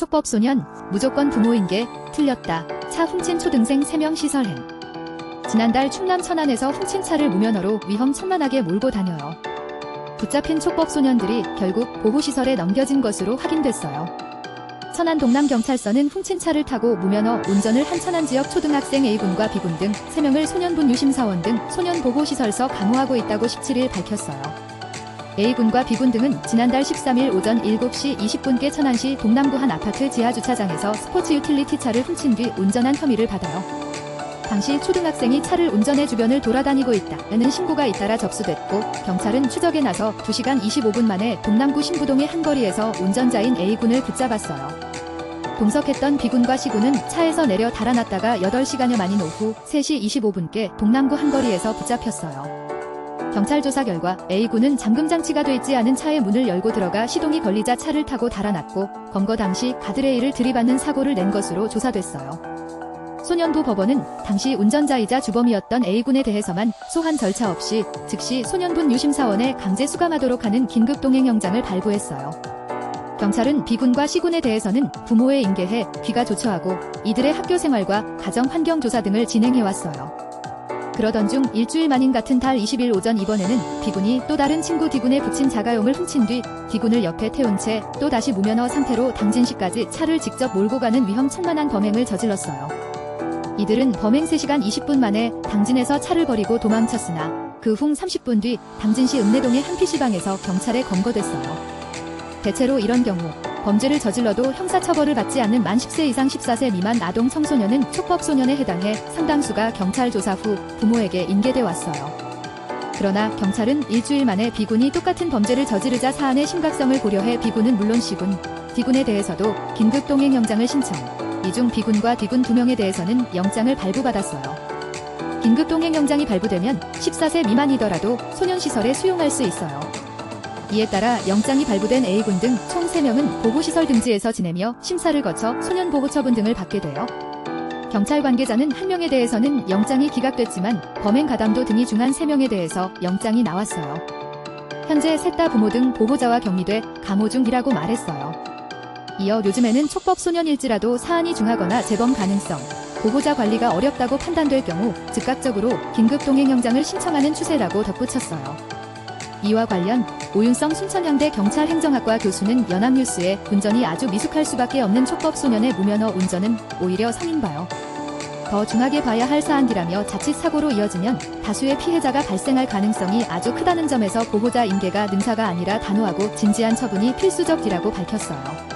촉법소년, 무조건 부모인게, 틀렸다. 차 훔친 초등생 3명 시설행. 지난달 충남 천안에서 훔친 차를 무면허로 위험천만하게 몰고 다녀요. 붙잡힌 촉법소년들이 결국 보호시설에 넘겨진 것으로 확인됐어요. 천안 동남경찰서는 훔친 차를 타고 무면허 운전을 한 천안 지역 초등학생 A군과 B군 등 3명을 소년분 유심사원 등 소년보호시설서 감호하고 있다고 17일 밝혔어요. A군과 B군 등은 지난달 13일 오전 7시 20분께 천안시 동남구 한 아파트 지하주차장에서 스포츠 유틸리티 차를 훔친 뒤 운전한 혐의를 받아요. 당시 초등학생이 차를 운전해 주변을 돌아다니고 있다는 신고가 잇따라 접수됐고 경찰은 추적에 나서 2시간 25분 만에 동남구 신부동의 한 거리에서 운전자인 A군을 붙잡았어요. 동석했던 B군과 C군은 차에서 내려 달아났다가 8시간여 만인 오후 3시 25분께 동남구 한 거리에서 붙잡혔어요. 경찰 조사 결과 A군은 잠금장치가 돼 있지 않은 차의 문을 열고 들어가 시동이 걸리자 차를 타고 달아났고 검거 당시 가드레일을 들이받는 사고를 낸 것으로 조사됐어요. 소년부 법원은 당시 운전자이자 주범이었던 A군에 대해서만 소환 절차 없이 즉시 소년분 유심사원에 강제 수감하도록 하는 긴급동행영장을 발부했어요. 경찰은 B군과 C군에 대해서는 부모에 인계해 귀가 조처하고 이들의 학교 생활과 가정 환경 조사 등을 진행해왔어요. 그러던 중 일주일 만인 같은 달 20일 오전 이번에는 B군이 또 다른 친구 D군에 붙인 자가용을 훔친 뒤 D군을 옆에 태운 채 또다시 무면허 상태로 당진시까지 차를 직접 몰고 가는 위험천만한 범행을 저질렀어요. 이들은 범행 3시간 20분 만에 당진에서 차를 버리고 도망쳤으나 그 후 30분 뒤 당진시 읍내동의 한 PC방에서 경찰에 검거됐어요. 대체로 이런 경우 범죄를 저질러도 형사처벌을 받지 않는 만 10세 이상 14세 미만 아동 청소년은 촉법소년에 해당해 상당수가 경찰 조사 후 부모에게 인계돼 왔어요. 그러나 경찰은 일주일 만에 B군이 똑같은 범죄를 저지르자 사안의 심각성을 고려해 B군은 물론 C군, D군에 대해서도 긴급동행영장을 신청. 이 중 B군과 D군 2명에 대해서는 영장을 발부받았어요. 긴급동행영장이 발부되면 14세 미만이더라도 소년시설에 수용할 수 있어요. 이에 따라 영장이 발부된 A군 등 총 3명은 보호시설 등지에서 지내며 심사를 거쳐 소년보호처분 등을 받게 돼요. 경찰 관계자는 1명에 대해서는 영장이 기각됐지만 범행 가담도 등이 중한 3명에 대해서 영장이 나왔어요. 현재 셋 다 부모 등 보호자와 격리돼 감호 중이라고 말했어요. 이어 요즘에는 촉법소년일지라도 사안이 중하거나 재범 가능성, 보호자 관리가 어렵다고 판단될 경우 즉각적으로 긴급동행영장을 신청하는 추세라고 덧붙였어요. 이와 관련 오윤성 순천향대 경찰행정학과 교수는 연합뉴스에 운전이 아주 미숙할 수밖에 없는 촉법소년의 무면허 운전은 오히려 성인봐요. 더 중하게 봐야 할 사안이라며 자칫 사고로 이어지면 다수의 피해자가 발생할 가능성이 아주 크다는 점에서 보호자 인계가 능사가 아니라 단호하고 진지한 처분이 필수적이라고 밝혔어요.